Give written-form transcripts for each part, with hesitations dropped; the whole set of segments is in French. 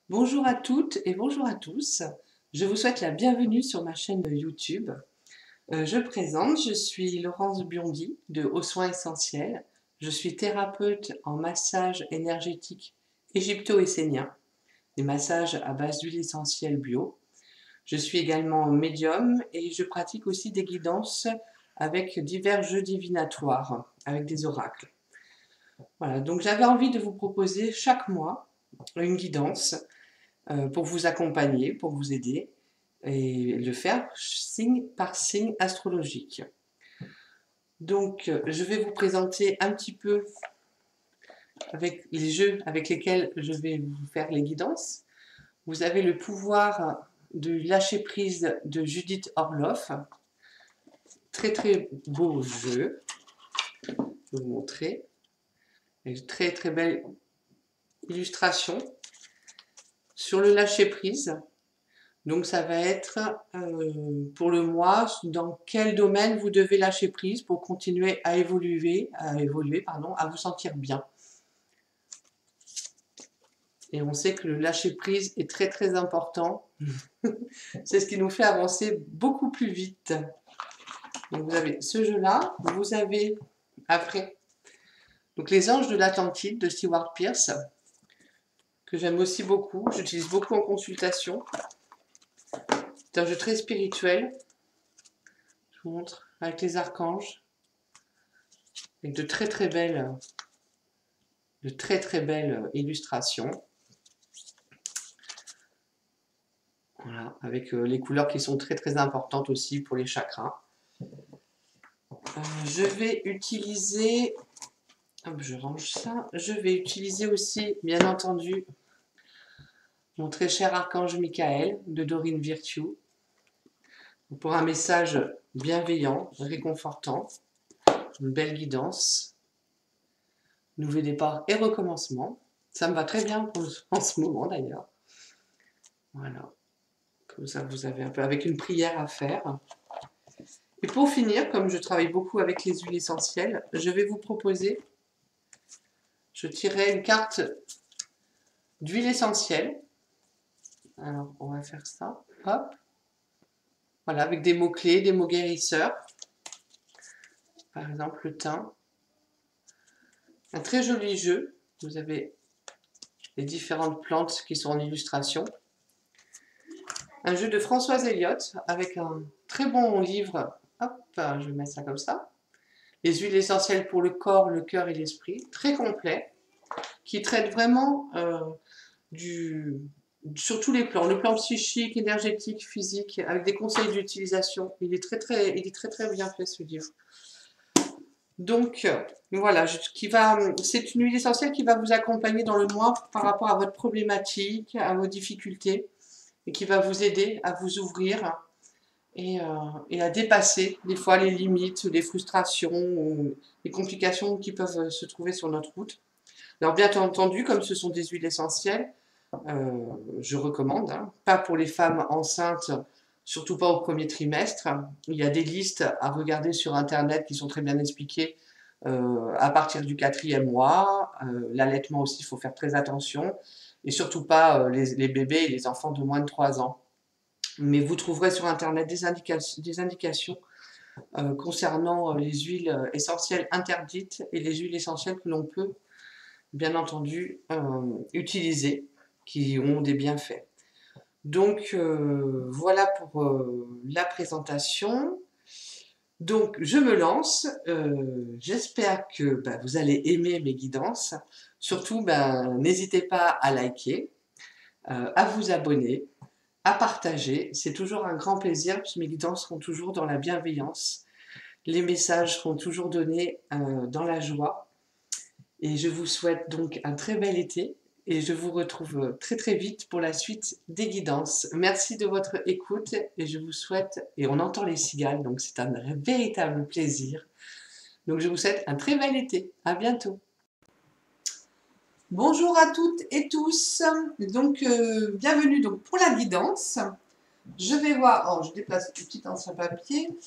Bonjour à toutes et bonjour à tous. Je vous souhaite la bienvenue sur ma chaîne YouTube. Je suis Laurence Biondi de Aux Soins Essentiels. Je suis thérapeute en massage énergétique égypto-essénien, des massages à base d'huile essentielle bio. Je suis également médium et je pratique aussi des guidances avec divers jeux divinatoires, avec des oracles. Voilà, donc j'avais envie de vous proposer chaque mois une guidance pour vous accompagner, pour vous aider et le faire signe par signe astrologique. Donc, je vais vous présenter un petit peu avec les jeux avec lesquels je vais vous faire les guidances. Vous avez le pouvoir de lâcher prise de Judith Orloff. Très très beau jeu. Je vais vous montrer. Une très très belle illustration sur le lâcher prise. Donc ça va être pour le mois, dans quel domaine vous devez lâcher prise pour continuer à évoluer, à vous sentir bien. Et on sait que le lâcher prise est très très important. C'est ce qui nous fait avancer beaucoup plus vite. Donc vous avez ce jeu-là, vous avez après donc les Anges de l'Atlantide de Stewart Pearce, que j'aime aussi beaucoup, j'utilise beaucoup en consultation. C'est un jeu très spirituel. Je vous montre avec les archanges, avec de très très belles illustrations. Voilà, avec les couleurs qui sont très très importantes aussi pour les chakras. Je vais utiliser, hop, je range ça. Je vais utiliser aussi, bien entendu, mon très cher archange Michael de Dorine Virtue pour un message bienveillant, réconfortant, une belle guidance, nouveau départ et recommencement. Ça me va très bien en ce moment d'ailleurs. Voilà. Comme ça, vous avez un peu avec une prière à faire. Et pour finir, comme je travaille beaucoup avec les huiles essentielles, je vais vous proposer, je tirerai une carte d'huile essentielle. Alors, on va faire ça. Hop. Voilà, avec des mots-clés, des mots guérisseurs. Par exemple, le thym. Un très joli jeu. Vous avez les différentes plantes qui sont en illustration. Un jeu de Françoise Elliott avec un très bon livre. Hop, je vais mettre ça comme ça. Les huiles essentielles pour le corps, le cœur et l'esprit. Très complet. Qui traite vraiment sur tous les plans. Le plan psychique, énergétique, physique, avec des conseils d'utilisation. Il est très très bien fait ce livre. Donc voilà, c'est une huile essentielle qui va vous accompagner dans le mois par rapport à votre problématique, à vos difficultés, et qui va vous aider à vous ouvrir et à dépasser des fois les limites, les frustrations, ou les complications qui peuvent se trouver sur notre route. Alors bien entendu, comme ce sont des huiles essentielles, je recommande, hein, pas pour les femmes enceintes, surtout pas au premier trimestre. Il y a des listes à regarder sur Internet qui sont très bien expliquées à partir du 4e mois. L'allaitement aussi, il faut faire très attention. Et surtout pas les bébés et les enfants de moins de 3 ans. Mais vous trouverez sur Internet des indications concernant les huiles essentielles interdites et les huiles essentielles que l'on peut, bien entendu, utiliser, qui ont des bienfaits. Donc, voilà pour la présentation. Donc, je me lance. J'espère que vous allez aimer mes guidances. Surtout, n'hésitez pas à liker, à vous abonner, à partager. C'est toujours un grand plaisir, puisque mes guidances seront toujours dans la bienveillance. Les messages seront toujours donnés dans la joie. Et je vous souhaite donc un très bel été. Et je vous retrouve très très vite pour la suite des guidances. Merci de votre écoute et je vous souhaite, et on entend les cigales, donc c'est un véritable plaisir. Donc je vous souhaite un très bel été. À bientôt. Bonjour à toutes et tous. Donc bienvenue donc pour la guidance. Je vais voir, je déplace le petit ancien papier.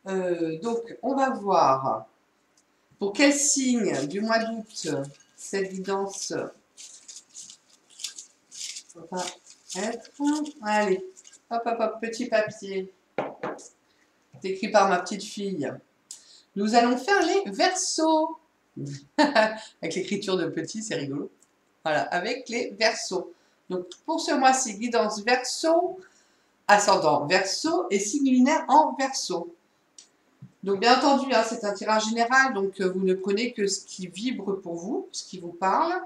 Donc on va voir pour quel signe du mois d'août cette guidance On va être... Allez, hop, hop, hop, petit papier. C'est écrit par ma petite fille. Nous allons faire les verseaux. Avec l'écriture de petit, c'est rigolo. Voilà, avec les verseaux. Donc, pour ce mois-ci, guidance verseau, ascendant verseau et signe lunaire en verseau. Donc, bien entendu, hein, c'est un tirage général, donc vous ne prenez que ce qui vibre pour vous, ce qui vous parle.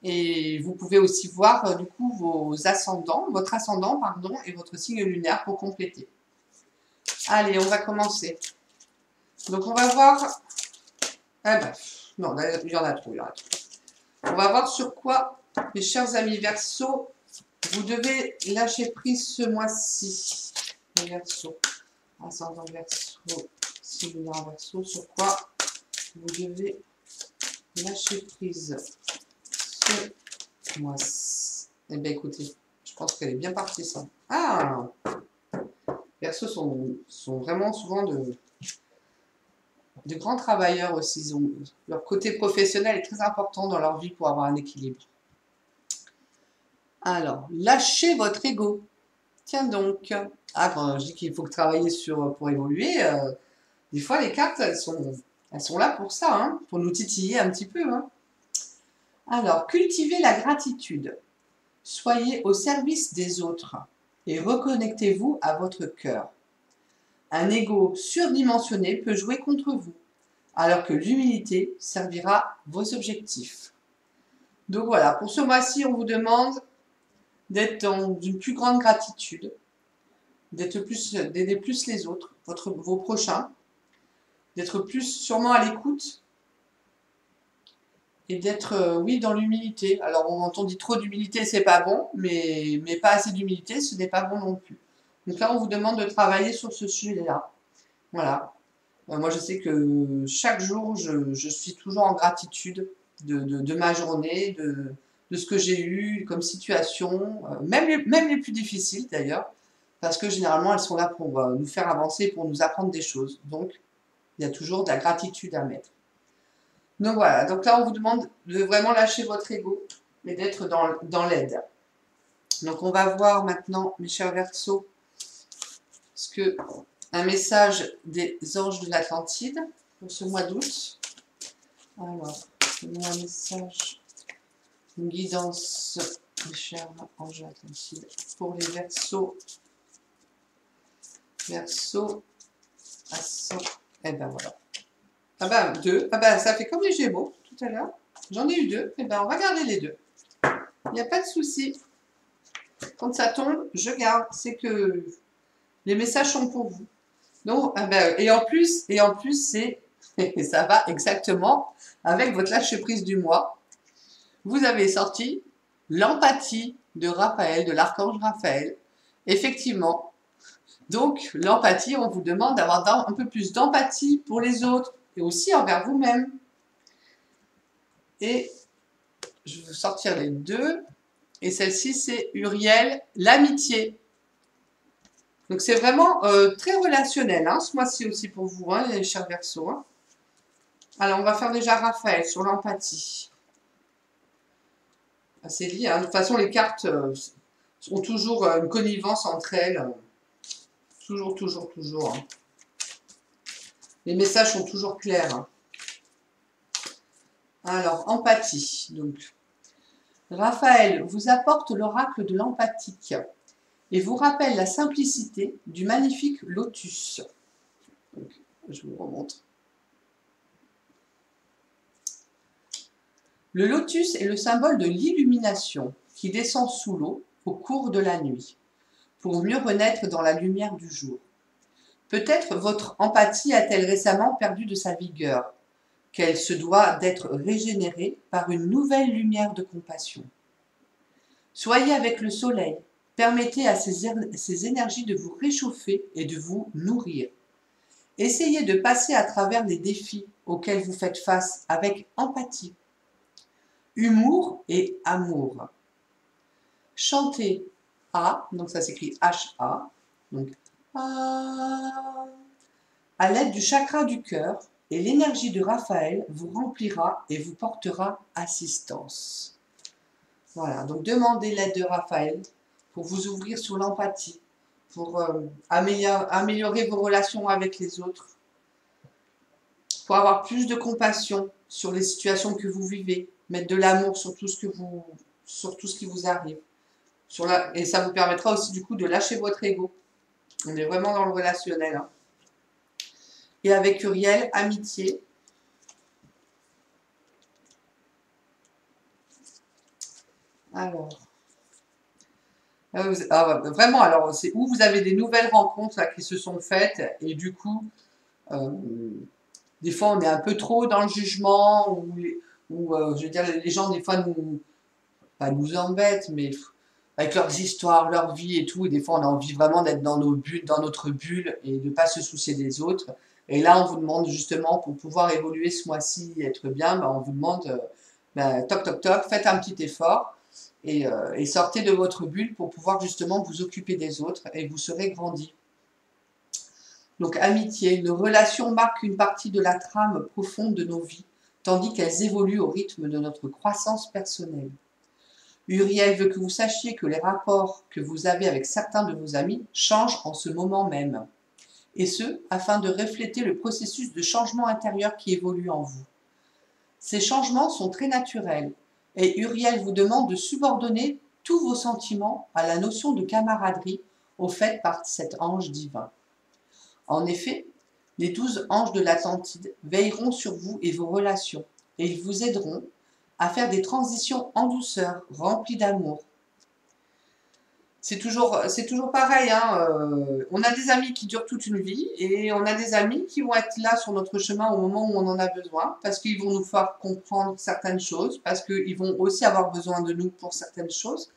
Et vous pouvez aussi voir, du coup, vos ascendants, votre ascendant, pardon, et votre signe lunaire pour compléter. Allez, on va commencer. Donc, on va voir... Ah ben, non, là, il y en a trop, il y en a trop. On va voir sur quoi, mes chers amis Verseau, vous devez lâcher prise ce mois-ci. Verseau, ascendant Verseau, signe lunaire Verseau, sur quoi vous devez lâcher prise ce mois-ci. Eh bien, écoutez, je pense qu'elle est bien partie, ça. Ah, Verseau sont vraiment souvent de grands travailleurs aussi. Leur côté professionnel est très important dans leur vie pour avoir un équilibre. Alors, lâchez votre ego. Tiens donc. Ah, quand je dis qu'il faut travailler pour évoluer, des fois les cartes, elles sont là pour ça, hein, pour nous titiller un petit peu. Hein. Alors, cultivez la gratitude. Soyez au service des autres et reconnectez-vous à votre cœur. Un ego surdimensionné peut jouer contre vous, alors que l'humilité servira vos objectifs. Donc voilà, pour ce mois-ci, on vous demande d'être dans une plus grande gratitude, d'aider plus les autres, vos prochains, d'être plus sûrement à l'écoute et d'être, oui, dans l'humilité. Alors, on dit trop d'humilité, c'est pas bon, mais pas assez d'humilité, ce n'est pas bon non plus. Donc là, on vous demande de travailler sur ce sujet-là. Voilà. Moi, je sais que chaque jour, je suis toujours en gratitude de ma journée, de ce que j'ai eu comme situation, même les plus difficiles d'ailleurs, parce que généralement, elles sont là pour nous faire avancer, pour nous apprendre des choses. Donc, il y a toujours de la gratitude à mettre. Donc voilà, donc là, on vous demande de vraiment lâcher votre ego et d'être dans l'aide. Donc, on va voir maintenant, mes chers Verseaux, un message des anges de l'Atlantide pour ce mois d'août. Alors, un message, une guidance, mes chers anges de l'Atlantide, pour les Verseaux. Verseau, ascendant. Eh ben voilà. Ah ben 2. Ah ben ça fait comme les Gémeaux tout à l'heure. J'en ai eu 2. Eh ben on va garder les 2. Il n'y a pas de souci. Quand ça tombe, je garde. C'est que les messages sont pour vous. Donc, ah ben, et en plus, c'est ça va exactement avec votre lâcher prise du mois. Vous avez sorti l'empathie de Raphaël, de l'archange Raphaël. Effectivement. Donc, l'empathie, on vous demande d'avoir un peu plus d'empathie pour les autres et aussi envers vous-même. Et je vais sortir les 2. Et celle-ci, c'est Uriel, l'amitié. Donc, c'est vraiment très relationnel, hein, ce mois-ci aussi pour vous, hein, les chers Verseaux. Hein. Alors, on va faire déjà Raphaël sur l'empathie. C'est lié, hein. De toute façon, les cartes ont toujours une connivence entre elles. Toujours, toujours, toujours. Hein. Les messages sont toujours clairs. Hein. Alors, empathie. Donc, Raphaël vous apporte l'oracle de l'empathique et vous rappelle la simplicité du magnifique lotus. Donc, je vous remontre. Le lotus est le symbole de l'illumination qui descend sous l'eau au cours de la nuit, pour mieux renaître dans la lumière du jour. Peut-être votre empathie a-t-elle récemment perdu de sa vigueur, qu'elle se doit d'être régénérée par une nouvelle lumière de compassion. Soyez avec le soleil, permettez à ces énergies de vous réchauffer et de vous nourrir. Essayez de passer à travers les défis auxquels vous faites face avec empathie, humour et amour. Chantez A, donc ça s'écrit H-A, donc A, à l'aide du chakra du cœur, et l'énergie de Raphaël vous remplira et vous portera assistance. Voilà, donc demandez l'aide de Raphaël pour vous ouvrir sur l'empathie, pour améliorer vos relations avec les autres, pour avoir plus de compassion sur les situations que vous vivez, mettre de l'amour sur tout ce qui vous arrive. Et ça vous permettra aussi du coup de lâcher votre ego. On est vraiment dans le relationnel. Hein. Et avec Uriel, amitié. Alors. Vraiment, alors c'est où vous avez des nouvelles rencontres là, qui se sont faites et du coup, des fois on est un peu trop dans le jugement ou je veux dire, les gens des fois pas nous embêtent, mais avec leurs histoires, leur vie et tout, et des fois on a envie vraiment d'être dans nos bulles, dans notre bulle et de ne pas se soucier des autres. Et là, on vous demande justement, pour pouvoir évoluer ce mois-ci et être bien, ben, on vous demande, toc toc toc, faites un petit effort et sortez de votre bulle pour pouvoir justement vous occuper des autres et vous serez grandi. Donc amitié, nos relations marquent une partie de la trame profonde de nos vies, tandis qu'elles évoluent au rythme de notre croissance personnelle. Uriel veut que vous sachiez que les rapports que vous avez avec certains de vos amis changent en ce moment même, et ce, afin de refléter le processus de changement intérieur qui évolue en vous. Ces changements sont très naturels, et Uriel vous demande de subordonner tous vos sentiments à la notion de camaraderie offerte par cet ange divin. En effet, les 12 anges de l'Atlantide veilleront sur vous et vos relations, et ils vous aideront à faire des transitions en douceur, remplies d'amour. C'est toujours pareil, hein, on a des amis qui durent toute une vie et on a des amis qui vont être là sur notre chemin au moment où on en a besoin, parce qu'ils vont nous faire comprendre certaines choses, parce qu'ils vont aussi avoir besoin de nous pour certaines choses.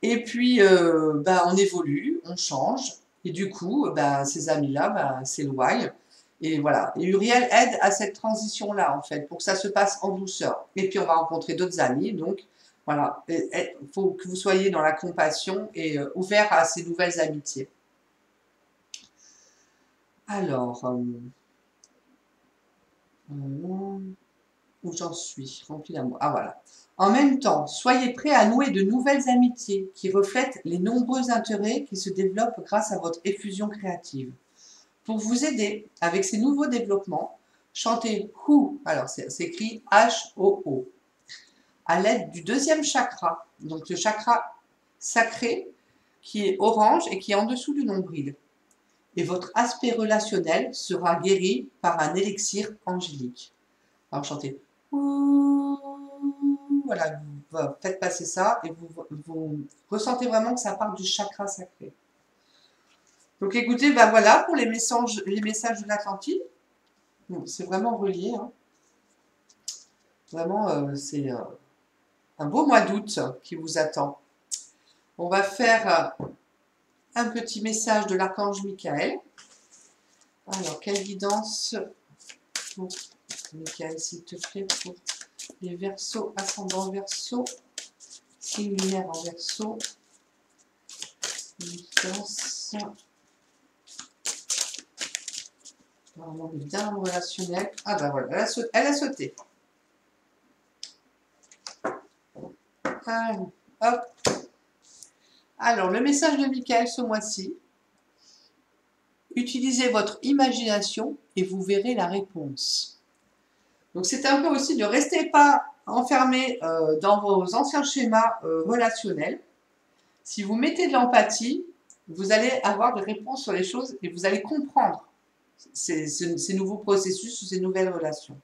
Et puis, on évolue, on change, et du coup, ces amis-là s'éloignent. Et voilà. Et Uriel aide à cette transition-là, en fait, pour que ça se passe en douceur. Et puis, on va rencontrer d'autres amis, donc voilà. Il faut que vous soyez dans la compassion et ouvert à ces nouvelles amitiés. Alors, où j'en suis, rempli d'amour. Ah voilà. En même temps, soyez prêts à nouer de nouvelles amitiés qui reflètent les nombreux intérêts qui se développent grâce à votre effusion créative. Pour vous aider avec ces nouveaux développements, chantez Who, alors c'est écrit H-O-O, à l'aide du deuxième chakra, donc le chakra sacré qui est orange et qui est en dessous du nombril. Et votre aspect relationnel sera guéri par un élixir angélique. Alors chantez voilà, vous faites passer ça et vous ressentez vraiment que ça part du chakra sacré. Donc écoutez, voilà pour les messages de l'Atlantide. C'est vraiment relié. Hein. Vraiment, c'est un beau mois d'août qui vous attend. On va faire un petit message de l'archange Michael. Alors, quelle guidance pour Michael, s'il te plaît, pour les Verseaux, ascendant Verseau, signe lunaire en Verseau, guidance, vraiment bien dans le relationnel. Ah voilà, elle a sauté. Allez, hop. Alors, le message de Michael ce mois-ci. Utilisez votre imagination et vous verrez la réponse. Donc, c'est un peu aussi de ne rester pas enfermé dans vos anciens schémas relationnels. Si vous mettez de l'empathie, vous allez avoir des réponses sur les choses et vous allez comprendre ces nouveaux processus, ces nouvelles relations.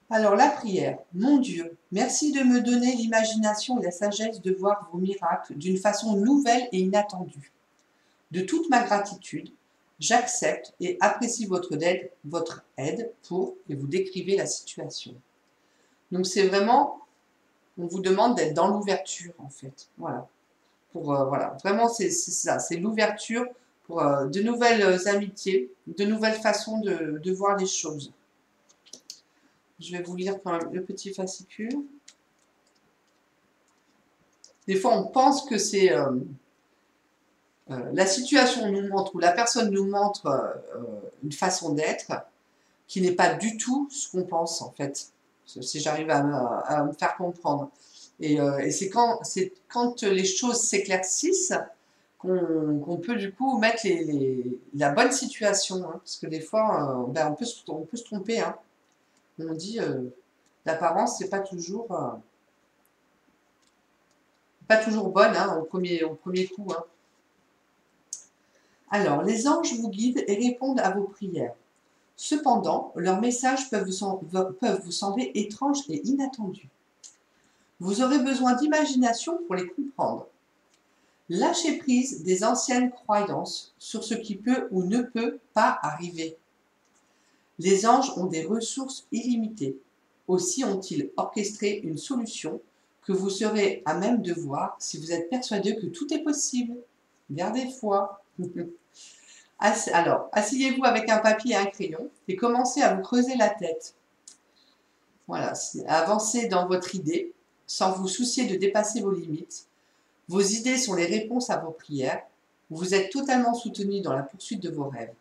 Alors, la prière. Mon Dieu, merci de me donner l'imagination et la sagesse de voir vos miracles d'une façon nouvelle et inattendue. De toute ma gratitude, j'accepte et apprécie votre aide pour, et vous décrivez la situation. Donc, c'est vraiment, on vous demande d'être dans l'ouverture, en fait. Voilà. Voilà. Vraiment, c'est ça, c'est l'ouverture pour de nouvelles amitiés, de nouvelles façons de voir les choses. Je vais vous lire quand même le petit fascicule. Des fois, on pense que c'est la situation nous montre ou la personne nous montre une façon d'être qui n'est pas du tout ce qu'on pense en fait. Si j'arrive à me faire comprendre. Et c'est quand les choses s'éclaircissent qu'on peut du coup mettre la bonne situation. Hein, parce que des fois, ben, on peut se tromper. Hein. On dit l'apparence, c'est pas toujours bonne hein, au premier coup. Hein. Alors, les anges vous guident et répondent à vos prières. Cependant, leurs messages peuvent vous sembler étranges et inattendus. Vous aurez besoin d'imagination pour les comprendre. Lâchez prise des anciennes croyances sur ce qui peut ou ne peut pas arriver. Les anges ont des ressources illimitées. Aussi ont-ils orchestré une solution que vous serez à même de voir si vous êtes persuadé que tout est possible. Gardez foi. Alors, asseyez-vous avec un papier et un crayon et commencez à vous creuser la tête. Voilà, avancez dans votre idée sans vous soucier de dépasser vos limites. Vos idées sont les réponses à vos prières. Vous êtes totalement soutenu dans la poursuite de vos rêves.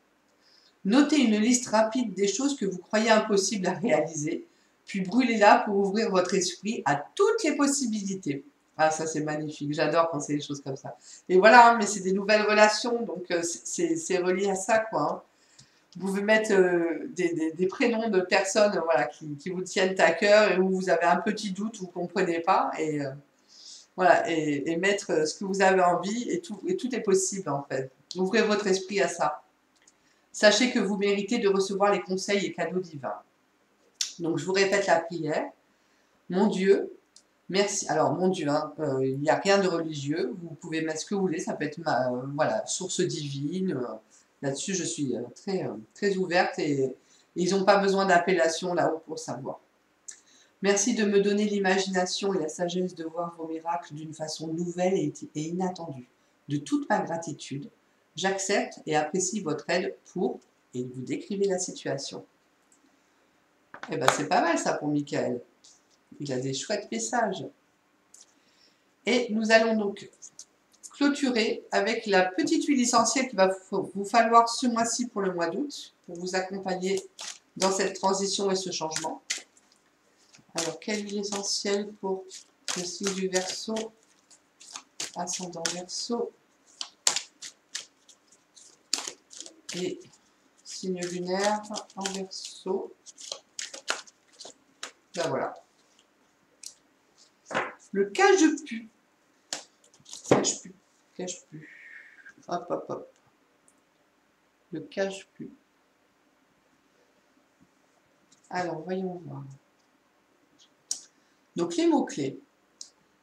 Notez une liste rapide des choses que vous croyez impossibles à réaliser, puis brûlez-la pour ouvrir votre esprit à toutes les possibilités. Ah, ça c'est magnifique, j'adore quand c'est des choses comme ça. Et voilà, mais c'est des nouvelles relations, donc c'est relié à ça, quoi. Hein. Vous pouvez mettre des prénoms de personnes voilà, qui vous tiennent à cœur et où vous avez un petit doute, vous ne comprenez pas, et voilà, et mettre ce que vous avez envie, et tout est possible en fait. Ouvrez votre esprit à ça. Sachez que vous méritez de recevoir les conseils et cadeaux divins. Donc je vous répète la prière. Mon Dieu, merci. Alors mon Dieu, hein, il n'y a rien de religieux. Vous pouvez mettre ce que vous voulez. Ça peut être voilà, source divine. Là-dessus, je suis très ouverte et ils n'ont pas besoin d'appellation là-haut pour savoir. Merci de me donner l'imagination et la sagesse de voir vos miracles d'une façon nouvelle et inattendue. De toute ma gratitude, j'accepte et apprécie votre aide pour, et vous décrivez la situation. Eh bien, c'est pas mal ça pour Michael. Il a des chouettes messages. Et nous allons donc clôturer avec la petite huile essentielle qu'il va vous falloir ce mois-ci pour le mois d'août, pour vous accompagner dans cette transition et ce changement. Alors, quelle huile essentielle pour le signe du Verseau, ascendant Verseau et signe lunaire en Verseau. Ben voilà. Le cache-pu. Cache-pu. Hop, hop, hop. Le cache-pu. Alors, voyons voir. Donc, les mots-clés.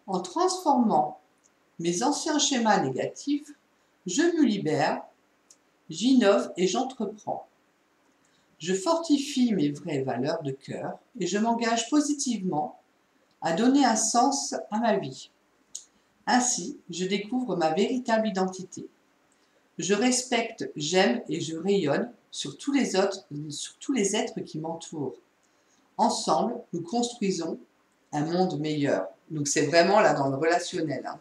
En transformant mes anciens schémas négatifs, je me libère, j'innove et j'entreprends. Je fortifie mes vraies valeurs de cœur et je m'engage positivement à donner un sens à ma vie. Ainsi, je découvre ma véritable identité. Je respecte, j'aime et je rayonne sur tous les êtres qui m'entourent. Ensemble, nous construisons un monde meilleur. Donc c'est vraiment là dans le relationnel. Hein.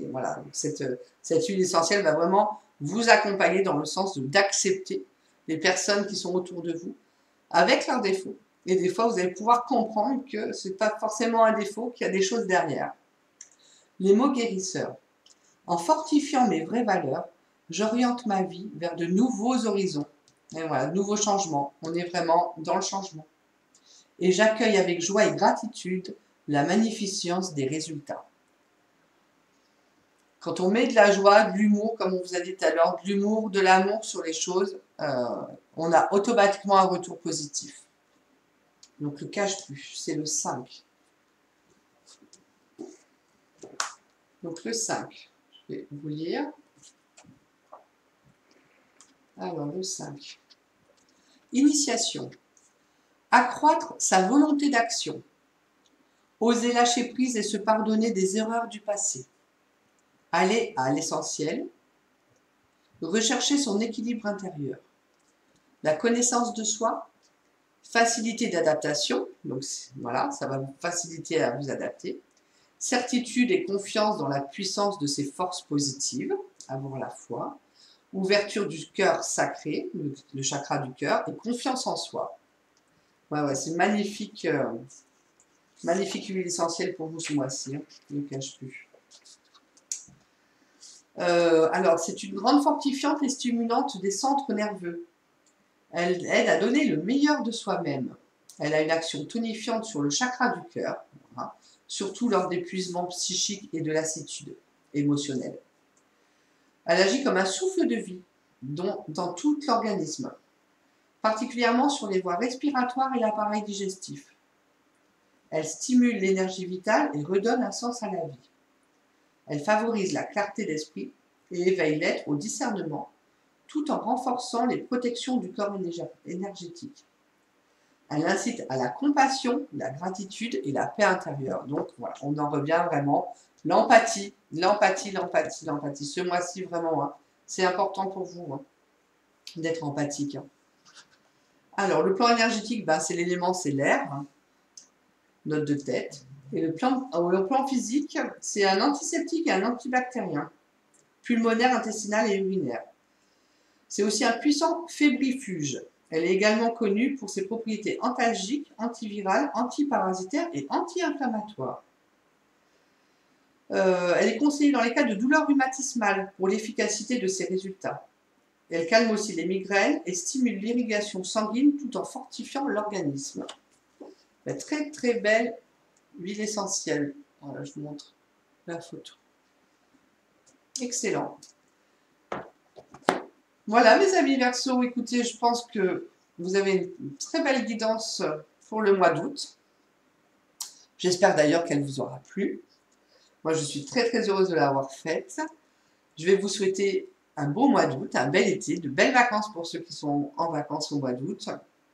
Voilà, cette huile essentielle va vraiment vous accompagner dans le sens d'accepter les personnes qui sont autour de vous avec leurs défauts. Et des fois, vous allez pouvoir comprendre que ce n'est pas forcément un défaut, qu'il y a des choses derrière. Les mots guérisseurs. En fortifiant mes vraies valeurs, j'oriente ma vie vers de nouveaux horizons. Et voilà, nouveaux changements. On est vraiment dans le changement. Et j'accueille avec joie et gratitude la magnificence des résultats. Quand on met de la joie, de l'humour, comme on vous a dit tout à l'heure, de l'humour, de l'amour sur les choses, on a automatiquement un retour positif. Donc le cache-pu, c'est le 5. Donc le 5, je vais vous lire. Alors le 5. Initiation. Accroître sa volonté d'action. Oser lâcher prise et se pardonner des erreurs du passé. Aller à l'essentiel. Rechercher son équilibre intérieur. La connaissance de soi. Facilité d'adaptation. Donc voilà, ça va vous faciliter à vous adapter. Certitude et confiance dans la puissance de ses forces positives. Avoir la foi. Ouverture du cœur sacré, le chakra du cœur. Et confiance en soi. Ouais, c'est magnifique. Magnifique huile essentielle pour vous ce mois-ci, hein. Ne cache plus. Alors, c'est une grande fortifiante et stimulante des centres nerveux. Elle aide à donner le meilleur de soi-même. Elle a une action tonifiante sur le chakra du cœur, voilà, surtout lors d'épuisement psychique et de lassitude émotionnelle. Elle agit comme un souffle de vie dans tout l'organisme, particulièrement sur les voies respiratoires et l'appareil digestif. Elle stimule l'énergie vitale et redonne un sens à la vie. Elle favorise la clarté d'esprit et éveille l'être au discernement, tout en renforçant les protections du corps énergétique. Elle incite à la compassion, la gratitude et la paix intérieure. Donc voilà, on en revient vraiment. L'empathie, l'empathie, l'empathie, l'empathie. Ce mois-ci, vraiment, hein, c'est important pour vous hein, d'être empathique. Hein. Alors, le plan énergétique, bah, c'est l'élément, c'est l'air, hein, note de tête. Et le plan physique, c'est un antiseptique et un antibactérien, pulmonaire, intestinal et urinaire. C'est aussi un puissant fébrifuge. Elle est également connue pour ses propriétés antalgiques, antivirales, antiparasitaires et anti-inflammatoires. Elle est conseillée dans les cas de douleurs rhumatismales pour l'efficacité de ses résultats. Elle calme aussi les migraines et stimule l'irrigation sanguine tout en fortifiant l'organisme. Très très belle huile essentielle. Voilà, je vous montre la photo. Excellent. Voilà mes amis Verseau, écoutez, je pense que vous avez une très belle guidance pour le mois d'août. J'espère d'ailleurs qu'elle vous aura plu. Moi, je suis très très heureuse de l'avoir faite. Je vais vous souhaiter un beau mois d'août, un bel été, de belles vacances pour ceux qui sont en vacances au mois d'août.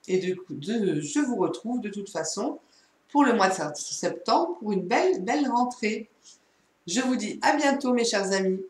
Et je vous retrouve de toute façon pour le mois de septembre pour une belle rentrée. Je vous dis à bientôt mes chers amis.